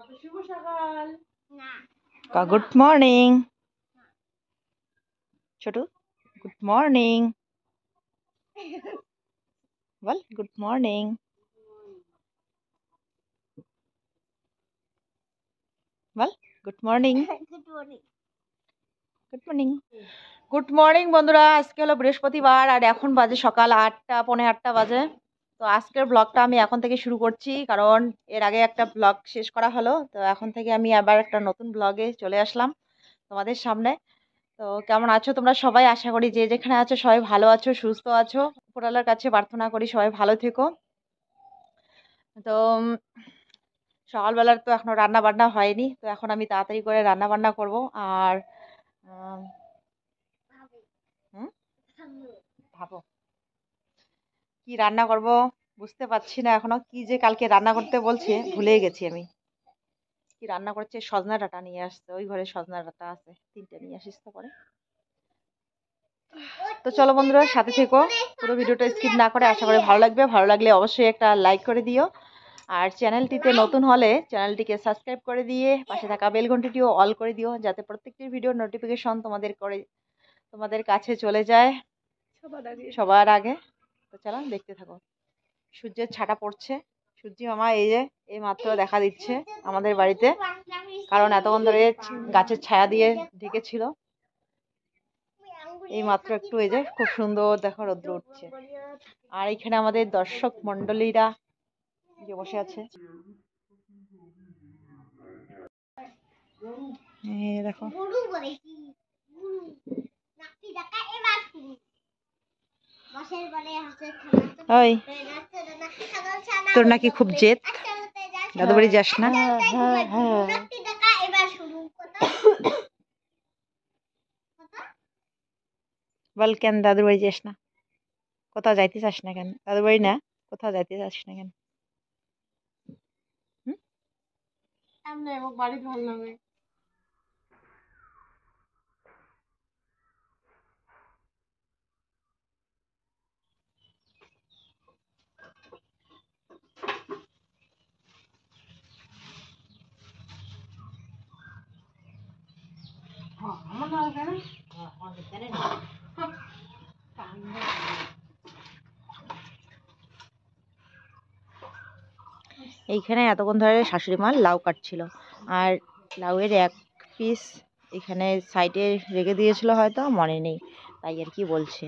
শুভ সকাল। Good morning Chhotu, good morning বল, good morning বল, good morning good morning good morning বন্ধুরা। আজকে হলো বৃহস্পতিবার আর এখন বাজে সকাল 8টা, পৌনে 8টা বাজে। তো আজকের ব্লগটা আমি এখন থেকে শুরু করছি, কারণ এর আগে একটা ব্লগ শেষ করা হলো। তো এখন থেকে আমি আবার একটা নতুন ব্লগে চলে আসলাম তোমাদের সামনে। তো কেমন আছো তোমরা সবাই? আশা করি যে যেখানে আছো সবাই ভালো আছো, সুস্থ আছো। উপরওয়ালার কাছে প্রার্থনা করি সবাই ভালো থেকো। তো সকালবেলার তো এখনো রান্না বান্না হয়নি, তো এখন আমি তাড়াতাড়ি করে রান্না বান্না করব। আর ভাবো কি রান্না করব বুঝতে পারছি না এখনো। কি যে কালকে রান্না করতে বলছে ভুলে গেছি আমি। কি রান্না করছে? সজনা ডাঁটা নিয়ে আসছে, ওই ঘরে সজনা ডাঁটা আছে, 3টে নিয়ে আসিস তো করে। তো চলো বন্ধুরা, সাথে থেকো, পুরো ভিডিওটা স্কিপ না করে। আশা করি ভালো লাগবে। ভালো লাগলে অবশ্যই একটা লাইক করে দিও, আর চ্যানেলটিতে নতুন হলে চ্যানেলটিকে সাবস্ক্রাইব করে দিয়ে পাশে থাকা বেল ঘন্টিটিও অল করে দিও, যাতে প্রত্যেকটি ভিডিওর নোটিফিকেশন তোমাদের কাছে চলে যায় সবার আগে। তো চলো দেখতে থাকো। সূর্যের ছাটা পড়ছে, সূর্যি মামা এই মাত্র দেখা দিচ্ছে আমাদের বাড়িতে, কারণ এতক্ষণ ধরে গাছের ছায়া দিয়ে ঢেকেছিল। এই মাত্র একটু খুব সুন্দর দেখো রোদ্র উঠছে। আর এখানে আমাদের দর্শক মন্ডলীরা যে বসে আছে, দেখো। ওই তোর নাকি খুব জেদ, দাদু বাড়ি যাস না? বল কেন দাদুর বাড়ি যাস না? কোথাও যাইতে চাস না কেন? দাদুর বাড়ি না, কোথাও যাইতে চাস না কেন? বাড়ি ভালো লাগে। এইখানে এতক্ষণ ধরে শাশুড়ি মা লাউ কাটছিল, আর লাউয়ের এক পিস এখানে সাইডে রেখে দিয়েছিল, হয়তো মনে নেই, তাই আর কি বলছে।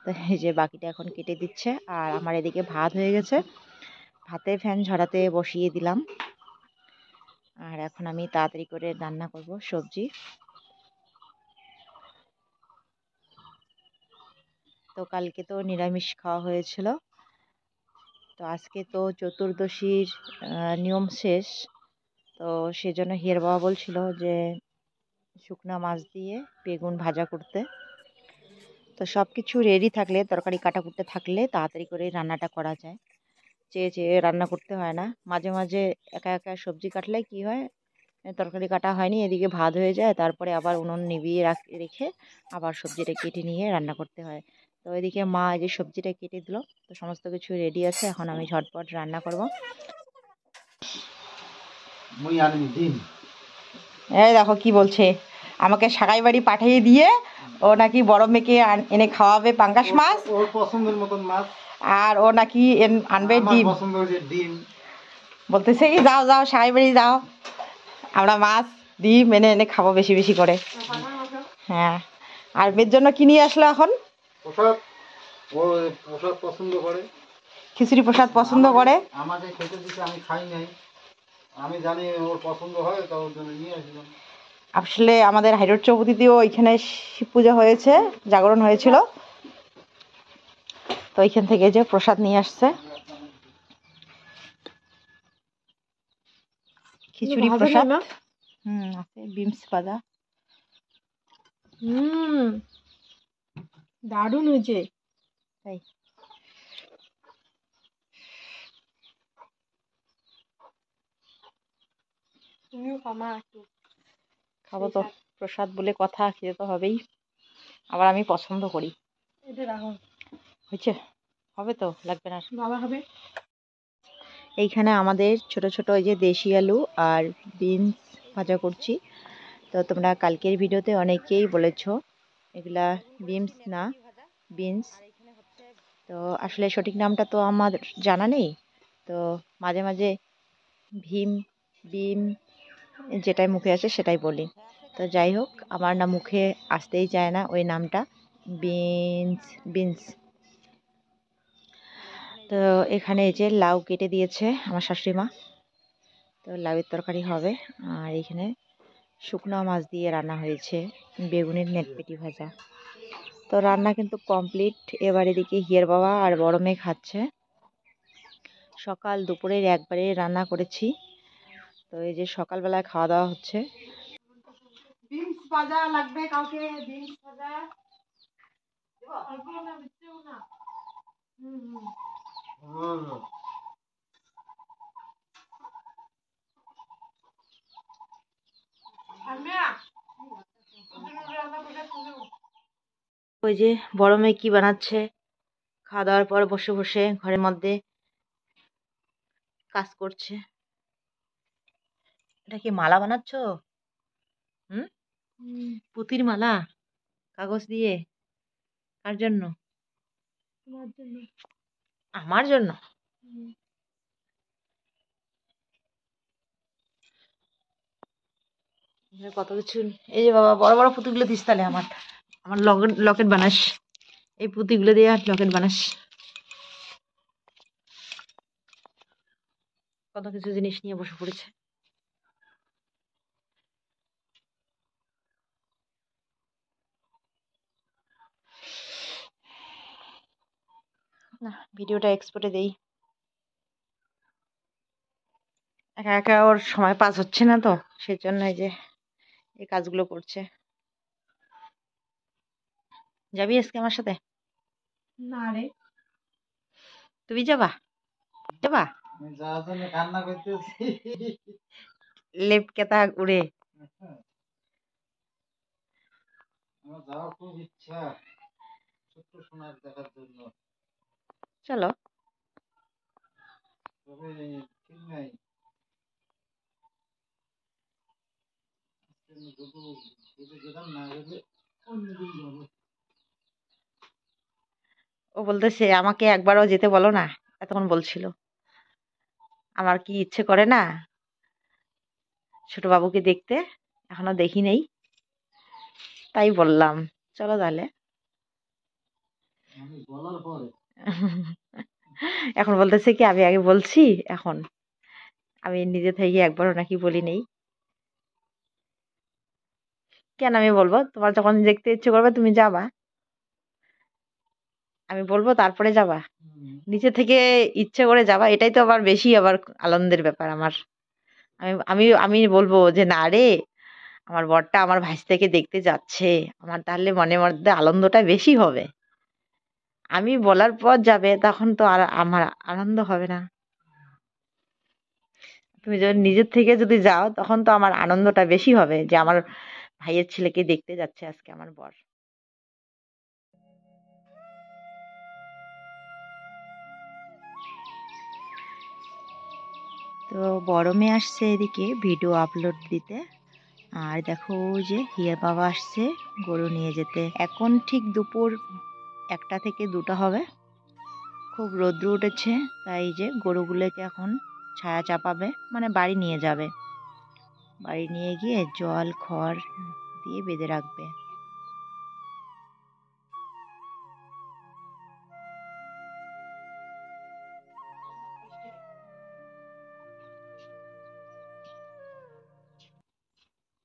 তো এই যে বাকিটা এখন কেটে দিচ্ছে। আর আমার এদিকে ভাত হয়ে গেছে, ভাতে ফ্যান ঝরাতে বসিয়ে দিলাম। আর এখন আমি তাড়াতাড়ি করে রান্না করব সবজি। তো কালকে তো নিরামিষ খাওয়া হয়েছিল, তো আজকে তো চতুর্দশীর নিয়ম শেষ। তো সেজন্য হিয়ার বাবা বলছিল যে শুকনা মাছ দিয়ে বেগুন ভাজা করতে। তো সব কিছু রেডি থাকলে, তরকারি কাটা কুটতে থাকলে তাড়াতাড়ি করে রান্নাটা করা যায়, চেয়ে চেয়ে রান্না করতে হয় না। মাঝে মাঝে একা একা সবজি কাটলে কি হয়, তরকারি কাটা হয়নি, এদিকে ভাত হয়ে যায়, তারপরে আবার উনুন নিভিয়ে রেখে আবার সবজিটা কেটে নিয়ে রান্না করতে হয়। তো এদিকে মা এই যে সবজিটা কেটে দিল, তো সমস্ত কিছু রেডি আছে, এখন আমি ঝটপট রান্না করব। এই দেখো কি বলছে, আমাকে সাগাই বাড়ি পাঠিয়ে দিয়ে ও নাকি বড় মেয়েকে এনে খাওয়াবে পাঙ্গাস মাছ, ওর পছন্দের মতন মাছ, আর ও নাকি আনবে ডিম। ডিম বলতেছে কি যাও যাও সাগাই বাড়ি যাও, আমরা মাছ ডিম এনে এনে খাবো বেশি বেশি করে। হ্যাঁ, আর মেয়ের জন্য কি নিয়ে আসলো এখন? প্রসাদ। ও প্রসাদ পছন্দ করে, খিচুড়ি প্রসাদ পছন্দ করে। আমাকে খেতে দিতে, আমি খাই নাই, আমি জানি ওর পছন্দ হয়, তো ওর জন্য নিয়ে আসলাম। আসলে আমাদের হাইরোড চৌপতিতেও এখানে শিব পূজা হয়েছে, জাগরণ হয়েছিল, তো এখান থেকে যে প্রসাদ নিয়ে আসছে, খিচুড়ি প্রসাদ। আছে বিমস ভাজা। দারুণ হয়েছে। তাই তুমিও খামা একটু। খাবো তো, প্রসাদ বলে কথা, খেতে তো হবেই, আবার আমি পছন্দ করি। এটা রাখো। হয়েছে? হবে তো, লাগবে না। বাবা হবে। এইখানে আমাদের ছোট ছোট ওই যে দেশি আলু আর বিনস ভাজা করছি। তো তোমরা কালকের ভিডিওতে অনেকেই বলেছো এগুলা বিনস না, বিনস। তো আসলে সঠিক নামটা তো আমার জানা নেই, তো মাঝে মাঝে ভীম, বিম যেটাই মুখে আসে সেটাই বলি। তো যাই হোক, আমার না মুখে আসতেই চায় না ওই নামটা, বিনস, বিনস। তো এখানে এই যে লাউ কেটে দিয়েছে আমার শাশুড়ি মা, তো লাউয়ের তরকারি হবে। আর এখানে শুকনো মাছ দিয়ে রান্না হয়েছে, বেগুনের নেটপেটি ভাজা। তো রান্না কিন্তু কমপ্লিট। এবার এদিকে হিয়ার বাবা আর বড় মেয়ে খাচ্ছে। সকাল দুপুরের একবারে রান্না করেছি। তো এই যে সকালবেলায় খাওয়া দাওয়া হচ্ছে। বিনস ভাজা লাগবে কাউকে, বিনস ভাজা অল্প না, বেশিও না। হুম হুম। ওই যে বড় মেয়ে কি বানাচ্ছে, খাওয়া দাওয়ার পর বসে বসে ঘরের মধ্যে কাজ করছে। এটা কি মালা বানাচ্ছো? হুম, পুতির মালা কাগজ দিয়ে? কার জন্য? তোমার জন্য। আমার জন্য? কত কিছু। এই যে বাবা, বড় বড় পুঁতিগুলো দিস তাহলে আমার, আমার লকেট লকেট বানাস। এই পুঁতিগুলো দিয়ে আর লকেট বানাস। কত কিছু জিনিস নিয়ে বসে পড়েছে। না, ভিডিওটা এক্সপোর্টে দেই। একা একা ওর সময় পাস হচ্ছে না, তো সেই জন্য এই যে এই কাজগুলো করছে। যাবি আজকে আমার সাথে? না রে, তুমি যাবা? যাবা? আমি যাওয়ার জন্য কান্না করতেছি। লেপ কেতা উড়ে। আমার যাওয়ার খুব ইচ্ছা ছোট্ট সোনার দেখার জন্য, চলো। তবে ঠিক নাই। যদি যেতাম না গেলে অন্যদিন যাবো। ও বলতেছে আমাকে একবারও যেতে বলো না, এতক্ষণ বলছিল। আমার কি ইচ্ছে করে না ছোট বাবুকে দেখতে, এখনো দেখি নেই, তাই বললাম চলো তাহলে। আমি বলার পরে এখন বলতেছে কি আমি আগে বলছি, এখন আমি নিজে থেকে একবারও নাকি বলি নেই। কেন আমি বলবো? তোমার যখন দেখতে ইচ্ছে করবে তুমি যাবা, আমি বলবো তারপরে যাবা। নিচে থেকে ইচ্ছে করে যাবা, এটাই তো আবার বেশি আবার আনন্দের ব্যাপার আমার। আমি আমি আমি বলবো যে না রে, আমার বরটা আমার ভাইস্তাকে দেখতে যাচ্ছে, আমার তাহলে মনের মধ্যে আনন্দটা বেশি হবে। আমি বলার পর যাবে, তখন তো আর আমার আনন্দ হবে না। তুমি যদি নিজের থেকে যদি যাও, তখন তো আমার আনন্দটা বেশি হবে যে আমার ভাইয়ের ছেলেকে দেখতে যাচ্ছে আজকে আমার বর। তো বড় মেয়ে আসছে এদিকে ভিডিও আপলোড দিতে। আর দেখো ওই যে হিয়া বাবা আসছে গরু নিয়ে যেতে। এখন ঠিক দুপুর 1টা থেকে 2টা হবে। খুব রৌদ্র উঠেছে, তাই যে গরুগুলোকে এখন ছায়া চাপাবে, মানে বাড়ি নিয়ে যাবে। বাড়ি নিয়ে গিয়ে জল খড় দিয়ে বেঁধে রাখবে।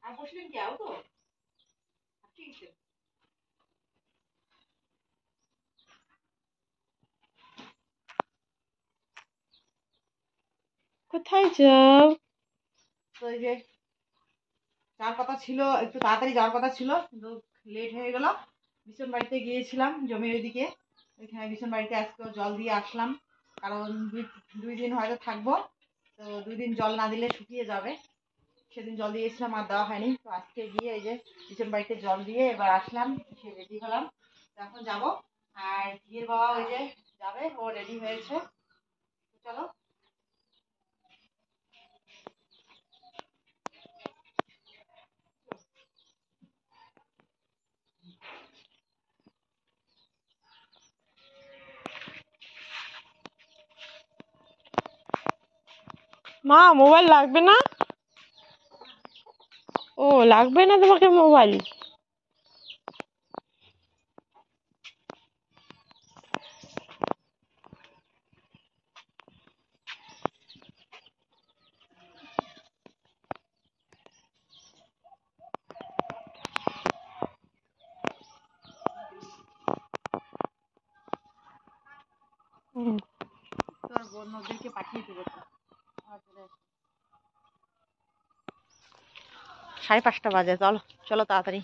আর বসলেন কি আও তো ঠিক আছে। কোথায় যাও? তো এই যে যাওয়ার কথা ছিল, একটু তাড়াতাড়ি যাওয়ার কথা ছিল, কিন্তু লেট হয়ে গেল। বিছন বাড়িতে গিয়েছিলাম জমির ওইদিকে, ওইখানে বিছন বাড়িতে আজকে জল দিয়ে আসলাম। কারণ দুই দিন হয়তো থাকবো, তো 2 দিন জল না দিলে শুকিয়ে যাবে। সেদিন জল দিয়েছিলাম আর দেওয়া হয়নি, তো আজকে গিয়ে এই যে বিছন বাড়িতে জল দিয়ে এবার আসলাম, সে রেডি হলাম। তো এখন যাবো। আর বিয়ের বাবা ওই যে যাবে, ও রেডি হয়েছে। চলো। মা মোবাইল লাগবে না? ও লাগবে না তোমাকে মোবাইল? তোর বোন ওদেরকে পাঠিয়ে দেবো তো। 5:30 বাজে, চলো চলো তাড়াতাড়ি।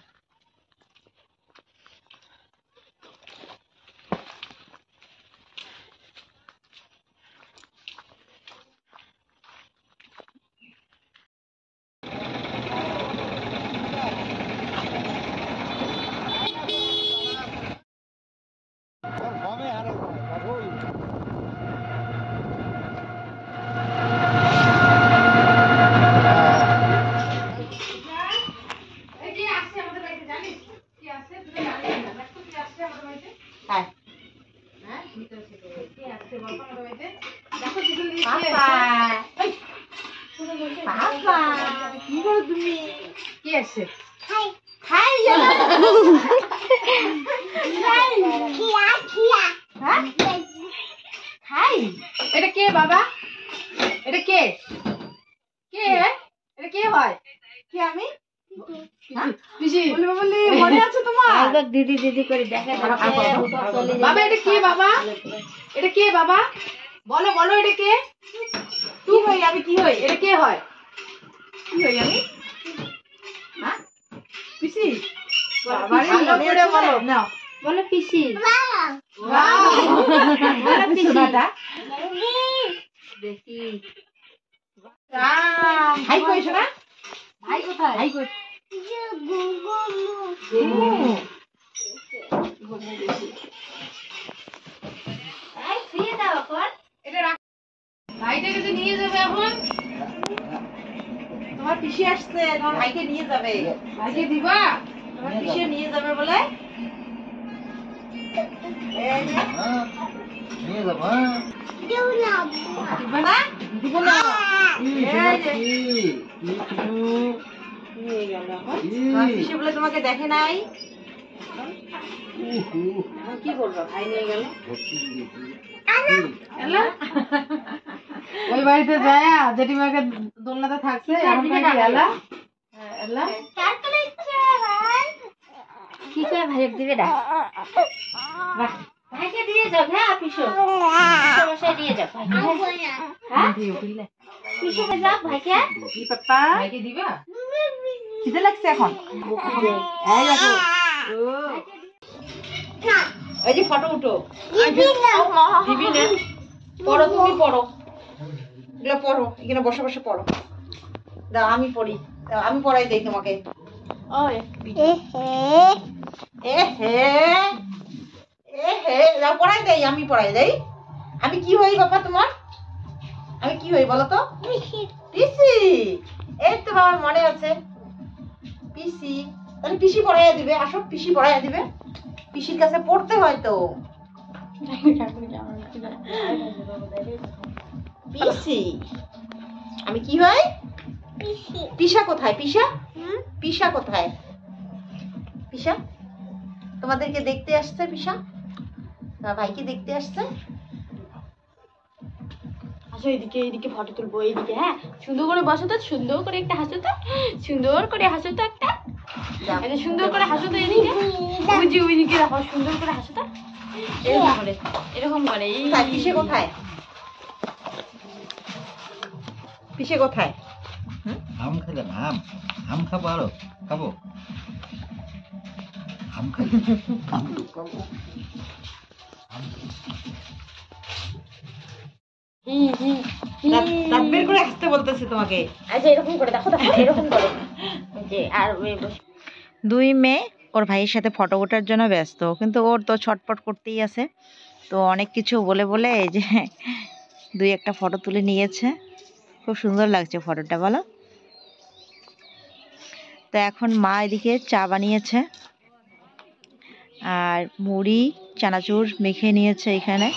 কি করো তুমি? কি আছে? এটা কে বাবা? এটা কে? কে এটা কে হয়? কে আমি? মনে আছে তোমার? দিদি দিদি করে দেখা বাবা এটা কে বাবা? এটা কে বাবা? বলো বলো এটা কে? তুই হই আমি কি হই? এটা কে হয়? কি হই আমি? হ্যাঁ পিসি? বলো নাও বলো পিসি। বলো পিসি দেখি। ভাই কই শোনা? ভাই কোথায়? ভাই কই? ভাইটাকে তো নিয়ে যাবে এখন। তোমার পিসি আসছে, তোমার ভাইকে নিয়ে যাবে। ভাইকে দিবা? তোমার পিসি নিয়ে যাবে বলে নিয়ে যাবো। দিবা না? দিব না। তোমার পিসি বলে তোমাকে দেখে নাই। কি করবো? ভাই নিয়ে গেল। ওই বাড়িতে যায় জেঠিমাকে দোলনাতে থাকছে এখন এলা এলা কি করে ভাই দিবে না? ভাইকে দিয়ে যাও। হ্যাঁ পিসো বসে দিয়ে যাও। হ্যাঁ পিসোকে যাও ভাইকে। কি পাপা ভাইকে দিবা? খিদে লাগছে এখন। এই দেখো এই যে ফটো উঠো। দিবি না? পড়ো তুমি পড়ো, এগুলো পড়ো, এখানে বসে বসে পড়ো। দাও আমি পড়ি, আমি পড়াই দেই তোমাকে। পড়াই দেই, আমি পড়াই দেই। আমি কি হই বাবা তোমার? আমি কি হই বলো তো? পিসি। এই তো বাবার মনে আছে পিসি। তাহলে পিসি পড়াইয়া দিবে। আসো পিসি পড়াইয়া দিবে। পিসির কাছে পড়তে হয় তো। পিসি আমি কি হই? পিসা কোথায়? পিসা পিসা কোথায়? পিসা তোমাদেরকে দেখতে আসছে। পিসা ভাইকে দেখতে আসছে। আসো এদিকে, এদিকে ফটো তুলবো। এইদিকে হ্যাঁ, সুন্দর করে বসো তো, সুন্দর করে একটা হাসো তো, সুন্দর করে হাসো তো একটা। এটা সুন্দর করে হাসো তো এদিকে। ওই যে ওইদিকে রাখো, সুন্দর করে হাসো তো। এরকম করে, এরকম করে। পিসে কোথায়? পিসে কোথায়? আম খেলাম। আম আম খাবো, আরো খাবো। আম খাই। দাঁত বের করে আসতে বলতেছে তোমাকে। আচ্ছা এরকম করে দেখো, দেখো এরকম করে। যে আর দুই মেয়ে ওর ভাইয়ের সাথে ফটো ওঠার জন্য ব্যস্ত, কিন্তু ওর তো ছটপট করতেই আছে। তো অনেক কিছু বলে বলে এই যে দুই একটা ফটো তুলে নিয়েছে। খুব সুন্দর লাগছে ফটোটা, বলো। তো এখন মা এদিকে চা বানিয়েছে আর মুড়ি চানাচুর মেখে নিয়েছে। এখানে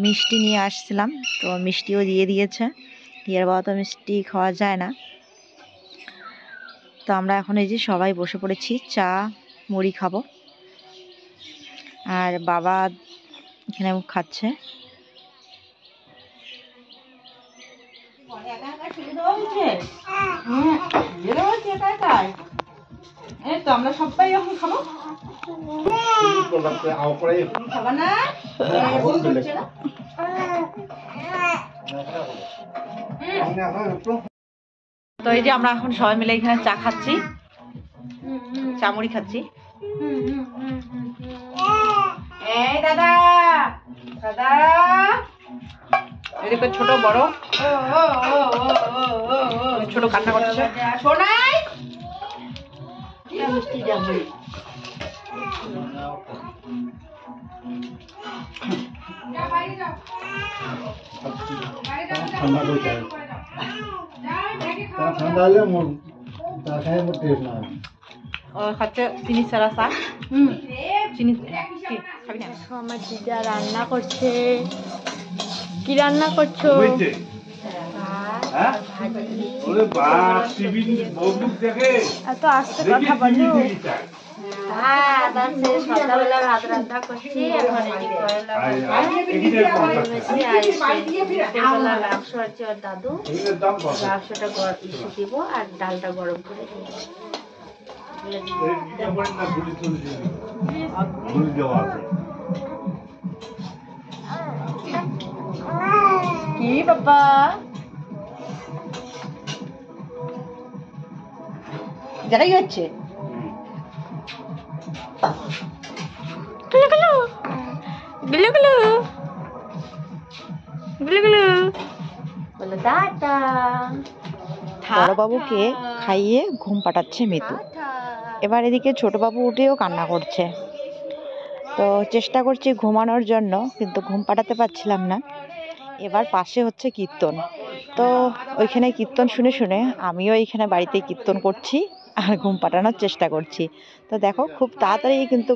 মিষ্টি নিয়ে আসছিলাম, তো মিষ্টিও দিয়ে দিয়েছে। হিয়ার বাবা তো মিষ্টি খাওয়া যায় না। তো আমরা এখন এই যে সবাই বসে পড়েছি, চা মুড়ি খাবো। আর বাবা এখানে খাচ্ছে। তো আমরা সবাই এখন খাবো। খাবা না? তো এই যে আমরা এখন সবাই মিলে এখানে চা খাচ্ছি, চা মুড়ি খাচ্ছি। এই দাদা দাদা, এদিকে ছোট বড় ছোট কান্না করছে। সোনাই মিষ্টি যাবে। খাচ্ছে চিনি ছাড়া চা। চিনি খাবি না? আমার দিদা রান্না করছে। কি রান্না করছো? এত আস্তে কথা বলো। সকালবেলা ভাত রান্না করছি, এখন মাংস আছে ওর দাদু, মাংসটা দিব আর ডালটা গরম করে দিব। কি বাবা যারাই হচ্ছে বড়বাবুকে খাইয়ে ঘুম পাঠাচ্ছে মিতু। এবার এদিকে ছোটবাবু উঠেও কান্না করছে। তো চেষ্টা করছি ঘুমানোর জন্য, কিন্তু ঘুম পাঠাতে পারছিলাম না। এবার পাশে হচ্ছে কীর্তন, তো ওইখানে কীর্তন শুনে শুনে আমিও এইখানে বাড়িতে কীর্তন করছি আর ঘুম পাঠানোর চেষ্টা করছি। তো দেখো খুব তাড়াতাড়ি কিন্তু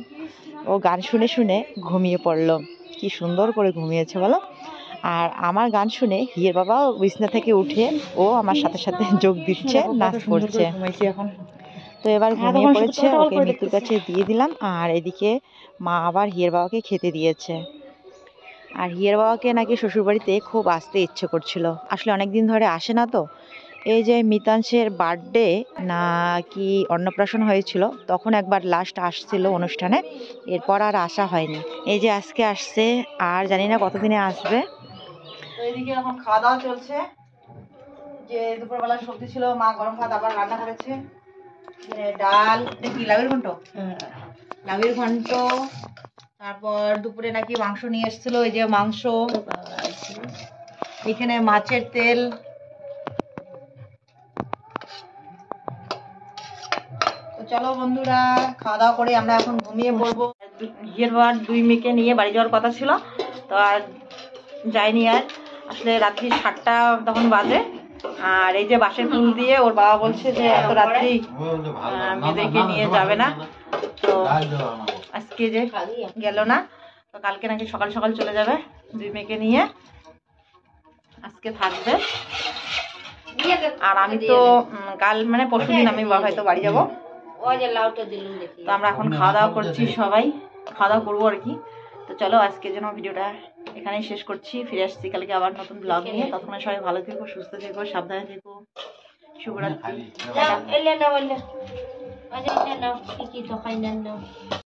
ও গান শুনে শুনে ঘুমিয়ে পড়লো। কি সুন্দর করে ঘুমিয়েছে বলো। আর আমার গান শুনে হিয়ের বাবাও বিছনা থেকে উঠে ও আমার সাথে সাথে যোগ দিচ্ছে, নাচ করছে। এখন তো এবার ঘুমিয়ে পড়েছে, ওকে মিতুর কাছে দিয়ে দিলাম। আর এদিকে মা আবার হিয়ের বাবাকে খেতে দিয়েছে। আর হিয়ের বাবাকে নাকি শ্বশুরবাড়িতে খুব আসতে ইচ্ছে করছিল, আসলে অনেক দিন ধরে আসে না। তো এই যে মিতাংশের বার্থডে না কি অন্নপ্রাশন হয়েছিল, তখন একবার লাস্ট আসছিল অনুষ্ঠানে, এরপর আর আসা হয়নি। এই যে আজকে আসছে, আর জানি না কতদিনে আসবে। তো এদিকে এখন খাওয়া দাওয়া চলছে। যে দুপুরবেলা সবজি ছিল, মা গরম ভাত আবার রান্না করেছে, ডাল, কি লাউয়ের ঘন্ট, লাউয়ের ঘন্ট। তারপর দুপুরে নাকি মাংস নিয়ে এসেছিল, এই যে মাংস, এখানে মাছের তেল। তো চলো বন্ধুরা, খাওয়া দাওয়া করে আমরা এখন ঘুমিয়ে পড়বো। হিয়ের বাবার 2 মেয়েকে নিয়ে বাড়ি যাওয়ার কথা ছিল, তো আর যাইনি। আর আসলে রাত্রি 7টা তখন বাজে। আর এই যে বাঁশের ফুল দিয়ে ওর বাবা বলছে যে এত রাত্রি মেয়েদেরকে নিয়ে যাবে না, তো আজকে যে গেল না, তো কালকে নাকি সকাল সকাল চলে যাবে 2 মেয়েকে নিয়ে, আজকে থাকবে। আর আমি তো কাল মানে পরশুদিন আমি হয়তো বাড়ি যাবো। তো আমরা এখন খাওয়া দাওয়া করছি, সবাই খাওয়া দাওয়া করবো আর কি। তো চলো আজকের জন্য ভিডিওটা এখানেই শেষ করছি। ফিরে আসছি কালকে আবার নতুন ব্লগ নিয়ে। ততক্ষণ সবাই ভালো থেকো, সুস্থ থেকো, সাবধানে থেকো। শুভরাত্রি।